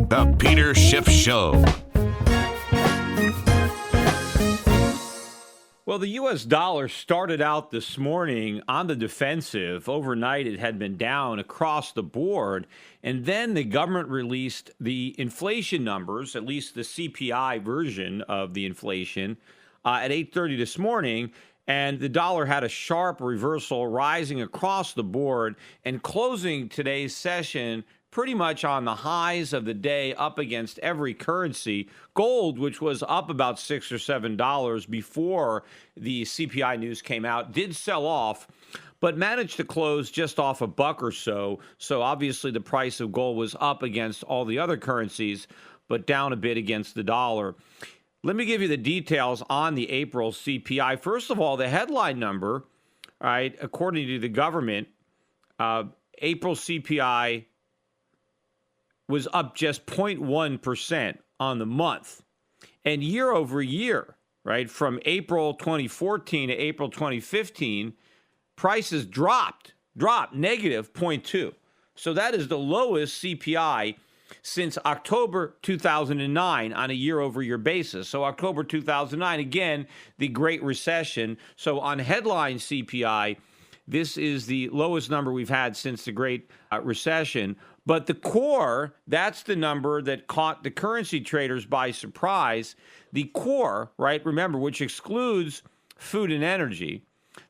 The Peter Schiff Show. Well, the U.S. dollar started out this morning on the defensive. Overnight, it had been down across the board. And then the government released the inflation numbers, at least the CPI version of the inflation, at 8:30 this morning. And the dollar had a sharp reversal, rising across the board and closing today's session pretty much on the highs of the day, up against every currency. Gold, which was up about $6 or $7 before the CPI news came out, did sell off, but managed to close just off $1 or so. So obviously the price of gold was up against all the other currencies, but down a bit against the dollar. Let me give you the details on the April CPI. First of all, the headline number, all right, according to the government, April CPI was up just 0.1% on the month. And year over year, right, from April 2014 to April 2015, prices dropped negative 0.2. So that is the lowest CPI since October 2009 on a year-over-year basis. So October 2009, again, the Great Recession. So on headline CPI, this is the lowest number we've had since the Great Recession. But the core, that's the number that caught the currency traders by surprise. The core, right, remember, which excludes food and energy,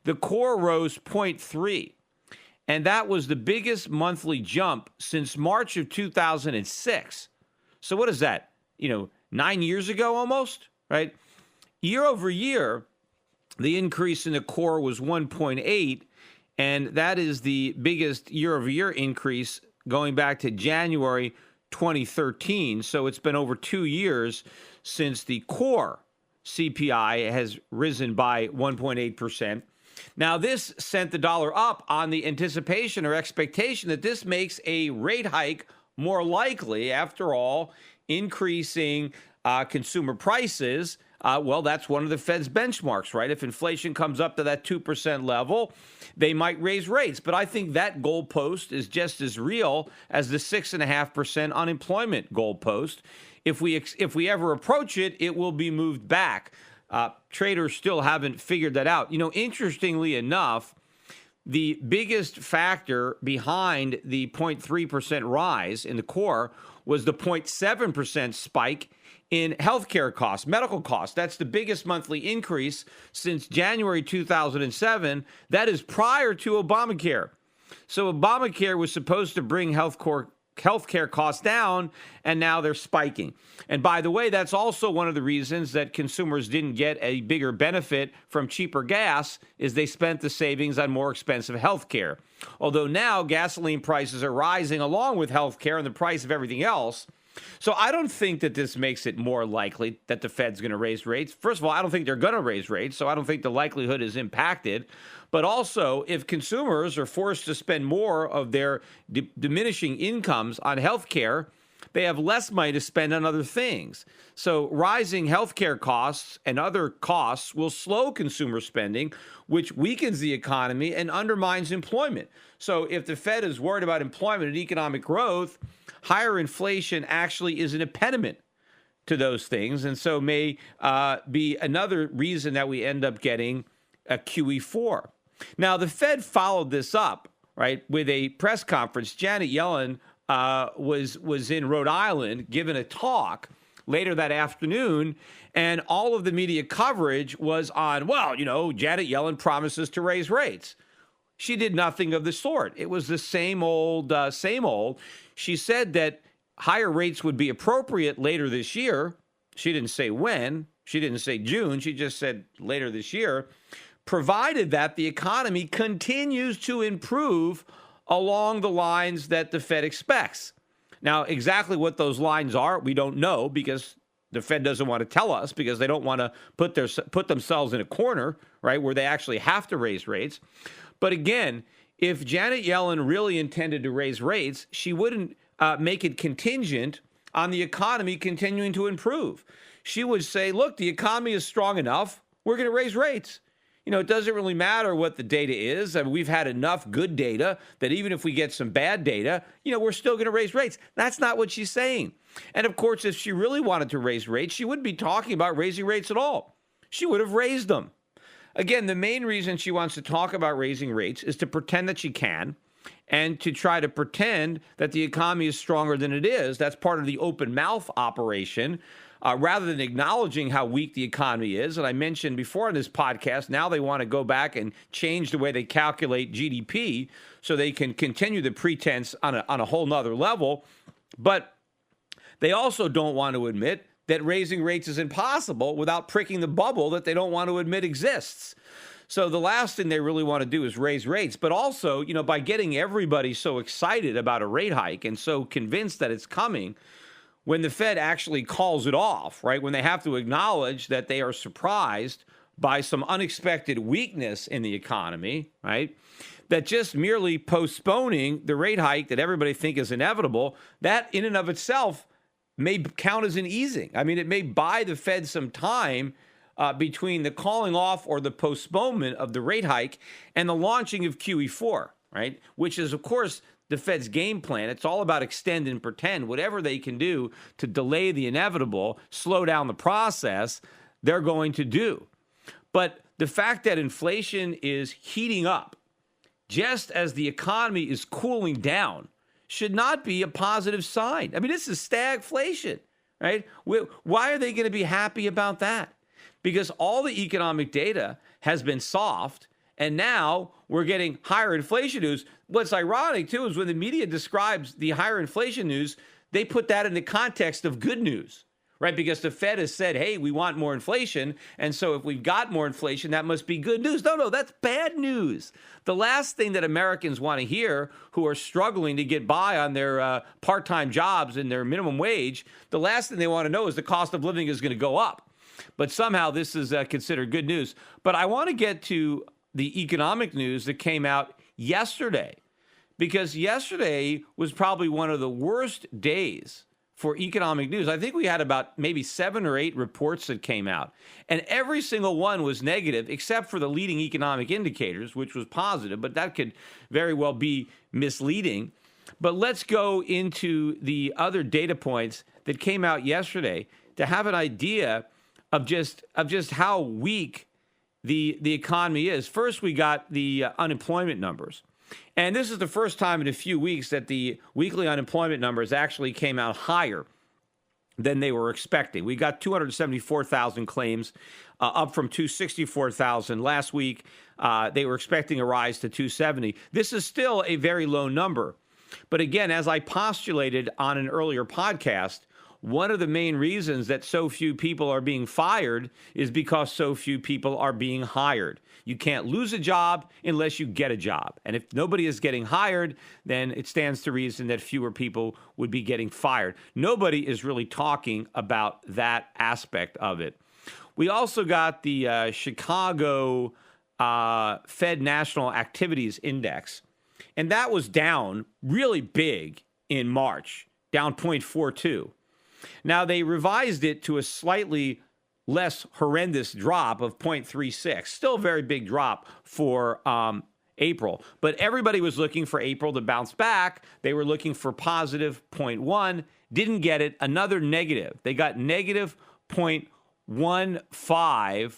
the core rose 0.3. And that was the biggest monthly jump since March of 2006. So what is that? 9 years ago almost, right? Year over year, the increase in the core was 1.8, and that is the biggest year over year increase going back to January 2013. So it's been over 2 years since the core CPI has risen by 1.8%. Now, this sent the dollar up on the anticipation or expectation that this makes a rate hike more likely. After all, increasing consumer prices, well, that's one of the Fed's benchmarks, right? If inflation comes up to that 2% level, they might raise rates. But I think that goalpost is just as real as the 6.5% unemployment goalpost. If we ever approach it, it will be moved back. Traders still haven't figured that out. Interestingly enough, the biggest factor behind the 0.3% rise in the core was the 0.7% spike in healthcare costs, medical costs. That's the biggest monthly increase since January 2007. That is prior to Obamacare. So Obamacare was supposed to bring healthcare costs down, and now they're spiking. And by the way, that's also one of the reasons that consumers didn't get a bigger benefit from cheaper gas, is they spent the savings on more expensive healthcare. Although now gasoline prices are rising along with healthcare and the price of everything else. So I don't think that this makes it more likely that the Fed's going to raise rates. First of all, I don't think they're going to raise rates, so I don't think the likelihood is impacted. But also, if consumers are forced to spend more of their diminishing incomes on health care, they have less money to spend on other things. So rising healthcare costs and other costs will slow consumer spending, which weakens the economy and undermines employment. So if the Fed is worried about employment and economic growth, higher inflation actually is an impediment to those things, and so may be another reason that we end up getting a QE4. Now, the Fed followed this up, right, with a press conference. Janet Yellen was in Rhode Island giving a talk later that afternoon, and all of the media coverage was on, Janet Yellen promises to raise rates. She did nothing of the sort. It was the same old, same old. She said that higher rates would be appropriate later this year. She didn't say when. She didn't say June. She just said later this year, provided that the economy continues to improve along the lines that the Fed expects. Now, exactly what those lines are, we don't know, because the Fed doesn't want to tell us, because they don't want to put themselves in a corner, right, where they actually have to raise rates. But again, if Janet Yellen really intended to raise rates, she wouldn't make it contingent on the economy continuing to improve. She would say, look, the economy is strong enough, we're going to raise rates. It doesn't really matter what the data is. I mean, we've had enough good data that even if we get some bad data, we're still going to raise rates. That's not what she's saying. And of course, if she really wanted to raise rates, she wouldn't be talking about raising rates at all. She would have raised them. Again, the main reason she wants to talk about raising rates is to pretend that she can and to try to pretend that the economy is stronger than it is. That's part of the open mouth operation. Rather than acknowledging how weak the economy is. And I mentioned before in this podcast, now they want to go back and change the way they calculate GDP so they can continue the pretense on a whole nother level. But they also don't want to admit that raising rates is impossible without pricking the bubble that they don't want to admit exists. So the last thing they really want to do is raise rates. But also, by getting everybody so excited about a rate hike and so convinced that it's coming, when the Fed actually calls it off, right, when they have to acknowledge that they are surprised by some unexpected weakness in the economy, right, that just merely postponing the rate hike that everybody think is inevitable, that in and of itself may count as an easing. I mean, it may buy the Fed some time between the calling off or the postponement of the rate hike and the launching of QE4, right, which is, of course, the Fed's game plan. It's all about extend and pretend. Whatever they can do to delay the inevitable, slow down the process, they're going to do. But the fact that inflation is heating up just as the economy is cooling down should not be a positive sign. I mean, this is stagflation, right? Why are they going to be happy about that? Because all the economic data has been soft, and now we're getting higher inflation news. What's ironic, too, is when the media describes the higher inflation news, they put that in the context of good news, right? Because the Fed has said, hey, we want more inflation. And so if we've got more inflation, that must be good news. No, that's bad news. The last thing that Americans want to hear who are struggling to get by on their part-time jobs and their minimum wage, the last thing they want to know is the cost of living is going to go up. But somehow this is considered good news. But I want to get to the economic news that came out yesterday, because yesterday was probably one of the worst days for economic news. I think we had about maybe 7 or 8 reports that came out, and every single one was negative except for the leading economic indicators, which was positive, but that could very well be misleading. But let's go into the other data points that came out yesterday to have an idea of just how weak the economy is. First, we got the unemployment numbers. And this is the first time in a few weeks that the weekly unemployment numbers actually came out higher than they were expecting. We got 274,000 claims, up from 264,000 last week. They were expecting a rise to 270. This is still a very low number. But again, as I postulated on an earlier podcast, one of the main reasons that so few people are being fired is because so few people are being hired. You can't lose a job unless you get a job. And if nobody is getting hired, then it stands to reason that fewer people would be getting fired. Nobody is really talking about that aspect of it. We also got the Chicago Fed National Activities Index, and that was down really big in March, down 0.42. Now, they revised it to a slightly less horrendous drop of 0.36. Still a very big drop for April. But everybody was looking for April to bounce back. They were looking for positive 0.1. Didn't get it. Another negative. They got negative 0.15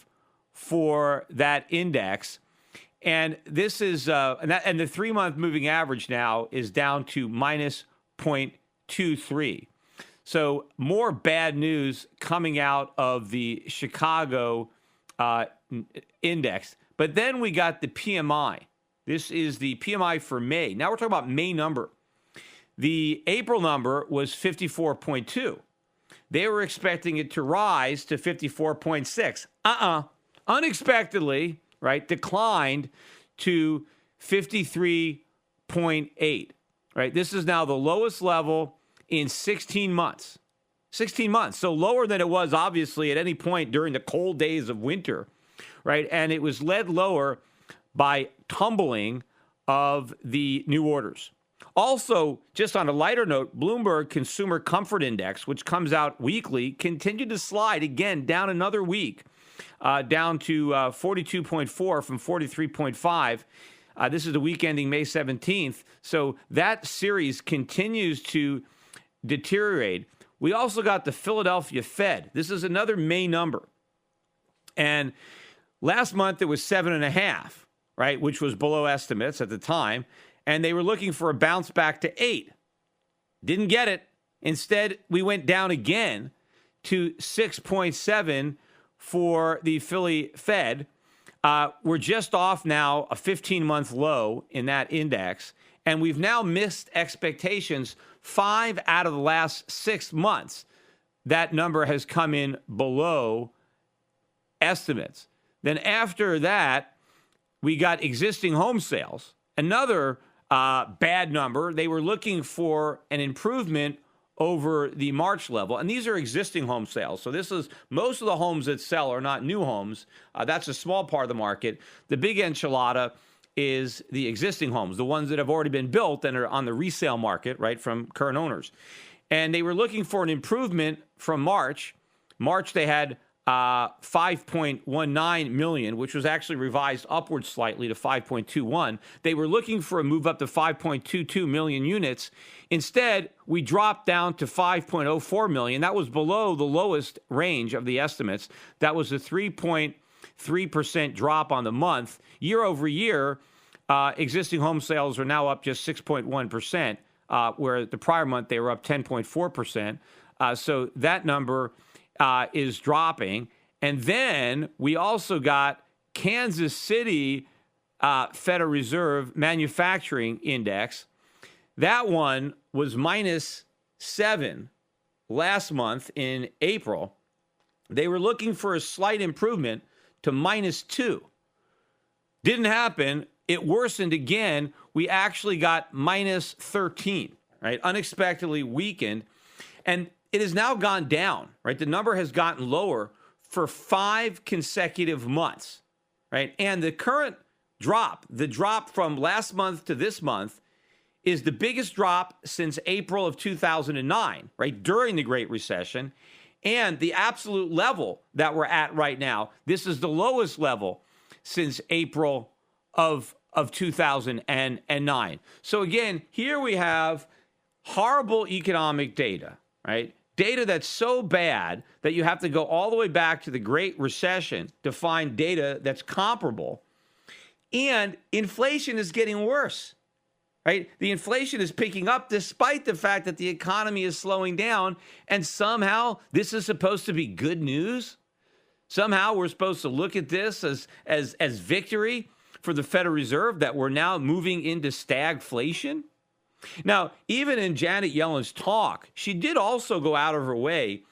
for that index. And this is, and the 3-month moving average now is down to minus 0.23. So more bad news coming out of the Chicago index. But then we got the PMI. This is the PMI for May. Now we're talking about May number. The April number was 54.2. They were expecting it to rise to 54.6. Unexpectedly, right, declined to 53.8. Right? This is now the lowest level in 16 months. 16 months. So lower than it was, obviously, at any point during the cold days of winter, right? And it was led lower by tumbling of the new orders. Also, just on a lighter note, Bloomberg Consumer Comfort Index, which comes out weekly, continued to slide again down another week down to 42.4 from 43.5. This is the week ending May 17th. So that series continues to deteriorate. We also got the Philadelphia Fed. This is another May number. And last month it was 7.5, right, which was below estimates at the time. And they were looking for a bounce back to 8. Didn't get it. Instead, we went down again to 6.7 for the Philly Fed. We're just off now a 15-month low in that index. And we've now missed expectations 5 out of the last 6 months. That number has come in below estimates. Then after that, we got existing home sales. Another bad number. They were looking for an improvement over the March level. And these are existing home sales. So this is most of the homes that sell are not new homes. That's a small part of the market. The big enchilada is the existing homes, the ones that have already been built and are on the resale market, right, from current owners. And they were looking for an improvement from March. March, they had 5.19 million, which was actually revised upwards slightly to 5.21. They were looking for a move up to 5.22 million units. Instead, we dropped down to 5.04 million. That was below the lowest range of the estimates. That was a 3.3% drop on the month. Year over year, existing home sales are now up just 6.1%, where the prior month they were up 10.4%. So that number is dropping. And then we also got Kansas City Federal Reserve Manufacturing Index. That one was -7 last month in April. They were looking for a slight improvement to -2. Didn't happen. It worsened again. We actually got -13, right? Unexpectedly weakened. And it has now gone down, right? The number has gotten lower for 5 consecutive months, right? And the current drop, the drop from last month to this month, is the biggest drop since April of 2009, right? During the Great Recession. And the absolute level that we're at right now, this is the lowest level since April of 2009. So again, here we have horrible economic data, right? Data that's so bad that you have to go all the way back to the Great Recession to find data that's comparable. And inflation is getting worse, right? The inflation is picking up despite the fact that the economy is slowing down. And somehow this is supposed to be good news. Somehow we're supposed to look at this as victory for the Federal Reserve, that we're now moving into stagflation. Now, even in Janet Yellen's talk, she did also go out of her way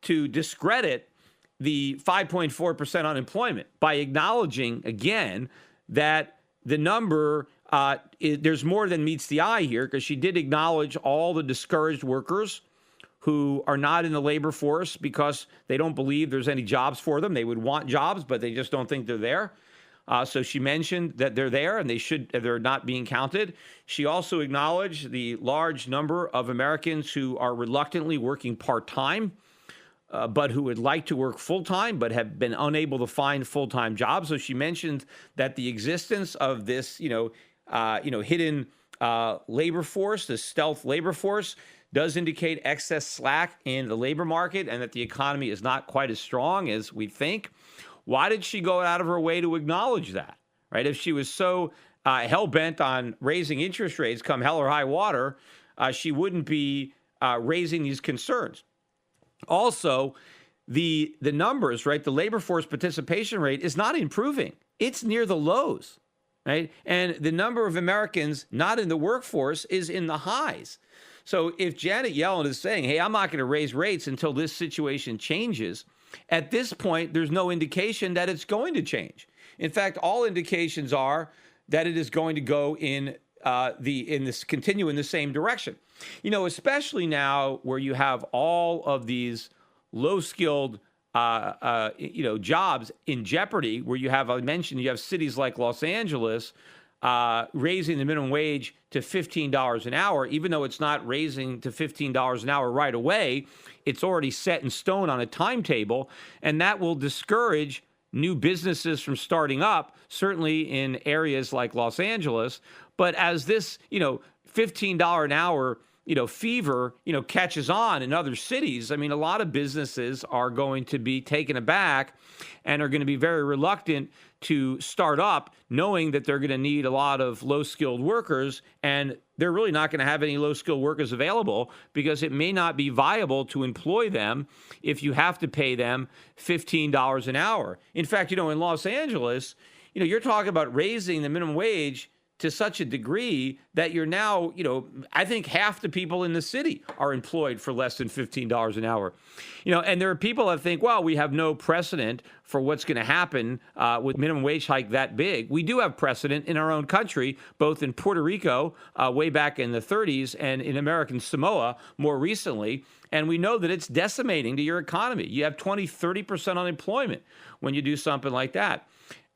to discredit the 5.4% unemployment by acknowledging, again, that the number, there's more than meets the eye here, because she did acknowledge all the discouraged workers who are not in the labor force because they don't believe there's any jobs for them. They would want jobs, but they just don't think they're there. So she mentioned that they're there and they're not being counted. She also acknowledged the large number of Americans who are reluctantly working part-time, but who would like to work full-time, but have been unable to find full-time jobs. So she mentioned that the existence of this, hidden labor force, this stealth labor force, does indicate excess slack in the labor market and that the economy is not quite as strong as we think. Why did she go out of her way to acknowledge that, right? If she was so hell-bent on raising interest rates come hell or high water, she wouldn't be raising these concerns. Also, the numbers, right? The labor force participation rate is not improving. It's near the lows, right? And the number of Americans not in the workforce is in the highs. So if Janet Yellen is saying, hey, I'm not going to raise rates until this situation changes, at this point, there's no indication that it's going to change. In fact, all indications are that it is going to go continue in the same direction. Especially now where you have all of these low-skilled, jobs in jeopardy, where you have cities like Los Angeles raising the minimum wage to $15 an hour, even though it's not raising to $15 an hour right away. It's already set in stone on a timetable, and that will discourage new businesses from starting up, certainly in areas like Los Angeles. But as this, $15 an hour, fever, catches on in other cities, I mean, a lot of businesses are going to be taken aback and are going to be very reluctant to start up, knowing that they're going to need a lot of low-skilled workers, and they're really not going to have any low-skilled workers available because it may not be viable to employ them if you have to pay them $15 an hour. In fact, in Los Angeles, you're talking about raising the minimum wage to such a degree that you're now, I think half the people in the city are employed for less than $15 an hour. And there are people that think, well, we have no precedent for what's going to happen with minimum wage hike that big. We do have precedent in our own country, both in Puerto Rico way back in the 30s and in American Samoa more recently. And we know that it's decimating to your economy. You have 30% unemployment when you do something like that.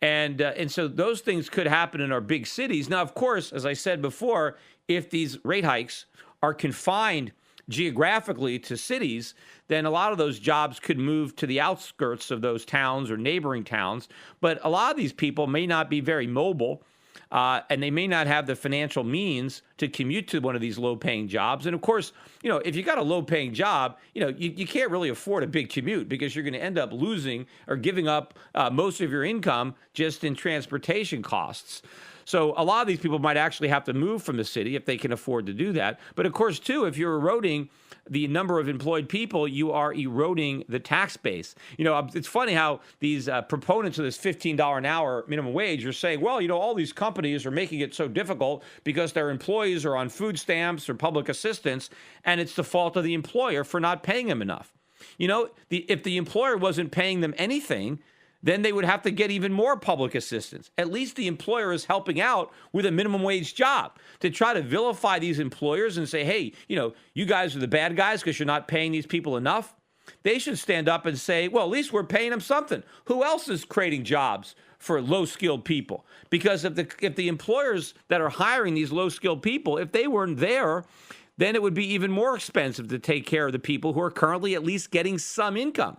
And so those things could happen in our big cities. Now, of course, as I said before, if these rate hikes are confined geographically to cities, then a lot of those jobs could move to the outskirts of those towns or neighboring towns. But a lot of these people may not be very mobile, and they may not have the financial means to commute to one of these low-paying jobs. And of course, if you got a low-paying job, you can't really afford a big commute because you're going to end up losing or giving up most of your income just in transportation costs. So a lot of these people might actually have to move from the city if they can afford to do that. But of course, too, if you're eroding the number of employed people, you are eroding the tax base. It's funny how these proponents of this $15 an hour minimum wage are saying, well, all these companies are making it so difficult because their employees are on food stamps or public assistance, and it's the fault of the employer for not paying them enough. If the employer wasn't paying them anything, then they would have to get even more public assistance. At least the employer is helping out with a minimum wage job. To try to vilify these employers and say, hey, you guys are the bad guys because you're not paying these people enough, they should stand up and say, well, at least we're paying them something. Who else is creating jobs for low-skilled people? Because if the employers that are hiring these low-skilled people, if they weren't there, then it would be even more expensive to take care of the people who are currently at least getting some income.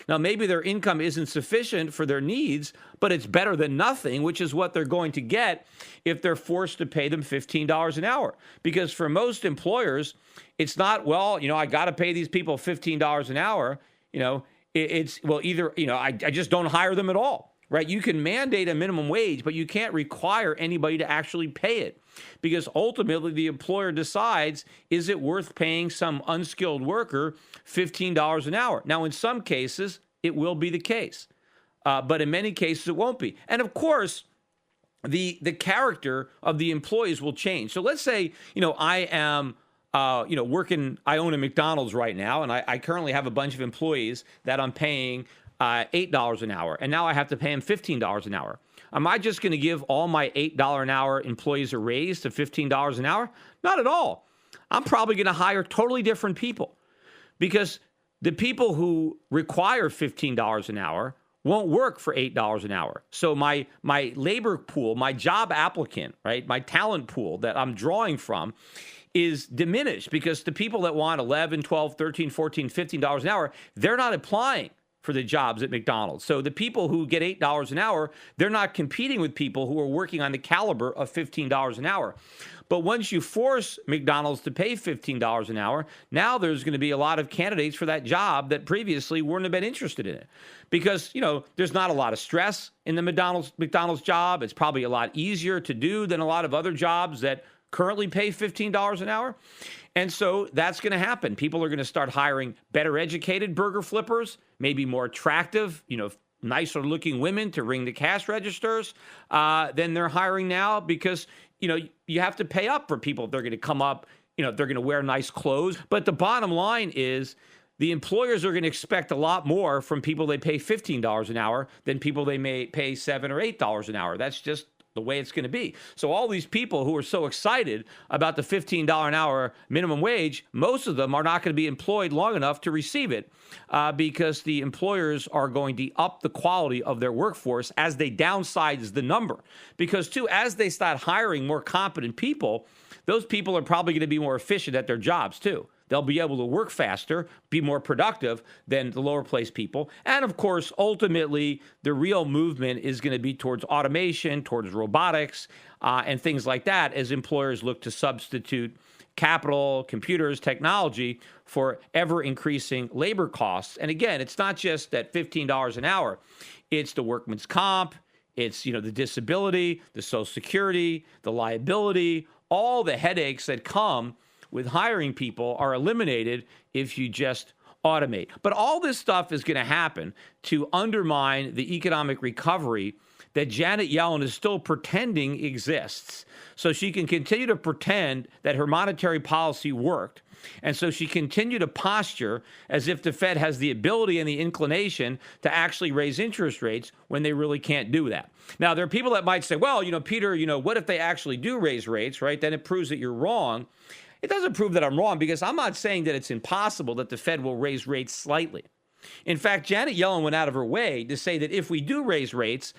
Now, maybe their income isn't sufficient for their needs, but it's better than nothing, which is what they're going to get if they're forced to pay them $15 an hour. Because for most employers, it's not, well, I got to pay these people $15 an hour. It's, well, either, I just don't hire them at all, right? You can mandate a minimum wage, but you can't require anybody to actually pay it. Because ultimately the employer decides, is it worth paying some unskilled worker $15 an hour? Now, in some cases, it will be the case. But in many cases, it won't be. And of course, the character of the employees will change. So let's say, I am working, I own a McDonald's right now, and I currently have a bunch of employees that I'm paying $8 an hour. And now I have to pay them $15 an hour. Am I just going to give all my $8 an hour employees a raise to $15 an hour? Not at all. I'm probably going to hire totally different people because the people who require $15 an hour won't work for $8 an hour. So my labor pool, my job applicant, right, my talent pool that I'm drawing from is diminished because the people that want $11, $12, $13, $14, $15 an hour, they're not applying for the jobs at McDonald's. So the people who get $8 an hour, they're not competing with people who are working on the caliber of $15 an hour. But once you force McDonald's to pay $15 an hour, now there's going to be a lot of candidates for that job that previously wouldn't have been interested in it. Because, there's not a lot of stress in the McDonald's job. It's probably a lot easier to do than a lot of other jobs that currently pay $15 an hour. And so that's going to happen. People are going to start hiring better educated burger flippers, maybe more attractive, nicer looking women to ring the cash registers than they're hiring now because, you have to pay up for people if they're going to come up, they're going to wear nice clothes. But the bottom line is the employers are going to expect a lot more from people they pay $15 an hour than people they may pay $7 or $8 an hour. That's just the way it's going to be. So all these people who are so excited about the $15 an hour minimum wage, most of them are not going to be employed long enough to receive it because the employers are going to up the quality of their workforce as they downsize the number. Because, too, as they start hiring more competent people, those people are probably going to be more efficient at their jobs, too. They'll be able to work faster, be more productive than the lower place people. And of course, ultimately, the real movement is going to be towards automation, towards robotics, and things like that as employers look to substitute capital, computers, technology for ever increasing labor costs. And again, it's not just that $15 an hour. It's the workman's comp. It's, the disability, the Social Security, the liability, all the headaches that come with hiring people are eliminated if you just automate. But all this stuff is going to happen to undermine the economic recovery that Janet Yellen is still pretending exists. So she can continue to pretend that her monetary policy worked. And so she continued to posture as if the Fed has the ability and the inclination to actually raise interest rates when they really can't do that. Now, there are people that might say, well, Peter, what if they actually do raise rates, right? Then it proves that you're wrong. It doesn't prove that I'm wrong because I'm not saying that it's impossible that the Fed will raise rates slightly. In fact, Janet Yellen went out of her way to say that if we do raise rates,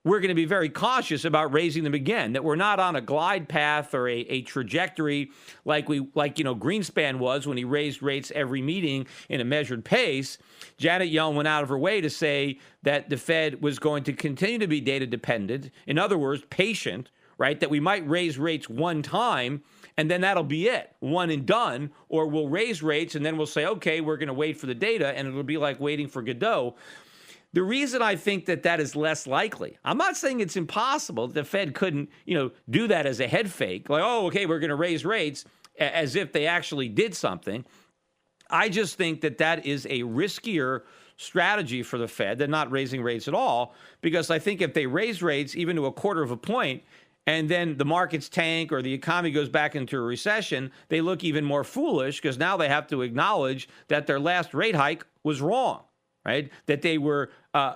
we're going to be very cautious about raising them again, that we're not on a glide path or a trajectory like Greenspan was when he raised rates every meeting in a measured pace. Janet Yellen went out of her way to say that the Fed was going to continue to be data dependent. In other words, patient, right? That we might raise rates one time and then that'll be it, one and done, or we'll raise rates and then we'll say, okay, we're going to wait for the data, and it'll be like waiting for Godot. The reason I think that is less likely, I'm not saying it's impossible. The Fed couldn't, do that as a head fake, like, oh, okay, we're going to raise rates as if they actually did something. I just think that is a riskier strategy for the Fed than not raising rates at all, because I think if they raise rates even to a quarter of a point and then the markets tank or the economy goes back into a recession, they look even more foolish because now they have to acknowledge that their last rate hike was wrong. Right? That they were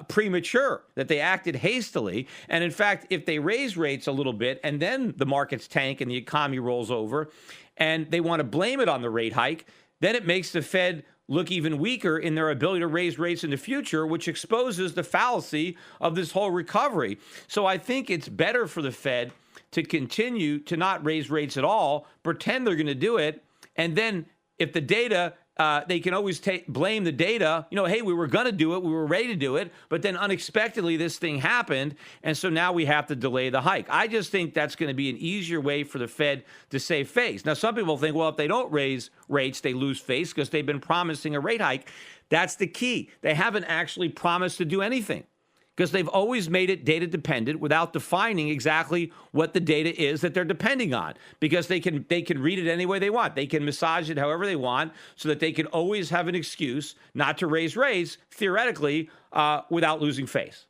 premature, that they acted hastily. And in fact, if they raise rates a little bit and then the markets tank and the economy rolls over and they want to blame it on the rate hike, then it makes the Fed look even weaker in their ability to raise rates in the future, which exposes the fallacy of this whole recovery. So I think it's better for the Fed to continue to not raise rates at all, pretend they're going to do it, and then if the data they can always blame the data. Hey, we were going to do it. We were ready to do it. But then unexpectedly, this thing happened. And so now we have to delay the hike. I just think that's going to be an easier way for the Fed to save face. Now, some people think, well, if they don't raise rates, they lose face because they've been promising a rate hike. That's the key. They haven't actually promised to do anything, because they've always made it data dependent without defining exactly what the data is that they're depending on, because they can read it any way they want. They can massage it however they want so that they can always have an excuse not to raise rates, theoretically, without losing face.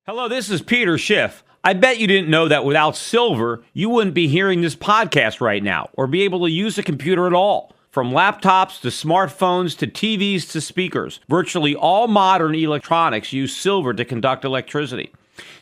Hello, this is Peter Schiff. I bet you didn't know that without silver, you wouldn't be hearing this podcast right now or be able to use a computer at all. From laptops to smartphones to TVs to speakers, virtually all modern electronics use silver to conduct electricity.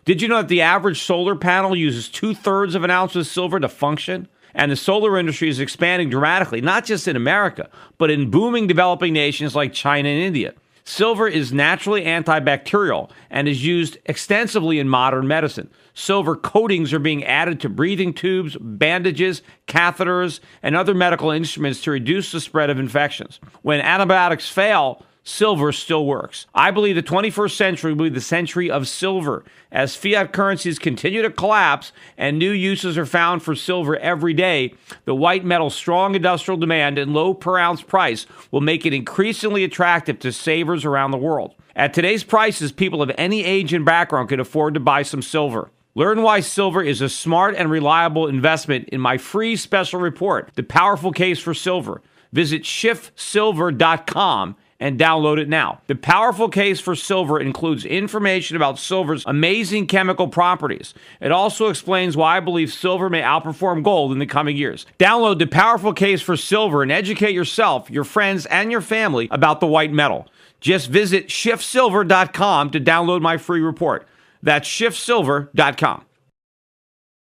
Did you know that the average solar panel uses 2/3 of an ounce of silver to function? And the solar industry is expanding dramatically, not just in America, but in booming developing nations like China and India. Silver is naturally antibacterial and is used extensively in modern medicine. Silver coatings are being added to breathing tubes, bandages, catheters, and other medical instruments to reduce the spread of infections. When antibiotics fail, silver still works. I believe the 21st century will be the century of silver. As fiat currencies continue to collapse and new uses are found for silver every day, the white metal's strong industrial demand and low per ounce price will make it increasingly attractive to savers around the world. At today's prices, people of any age and background can afford to buy some silver. Learn why silver is a smart and reliable investment in my free special report, The Powerful Case for Silver. Visit schiffsilver.com and download it now. The Powerful Case for Silver includes information about silver's amazing chemical properties. It also explains why I believe silver may outperform gold in the coming years. Download The Powerful Case for Silver and educate yourself, your friends, and your family about the white metal. Just visit schiffsilver.com to download my free report. That's schiffsilver.com.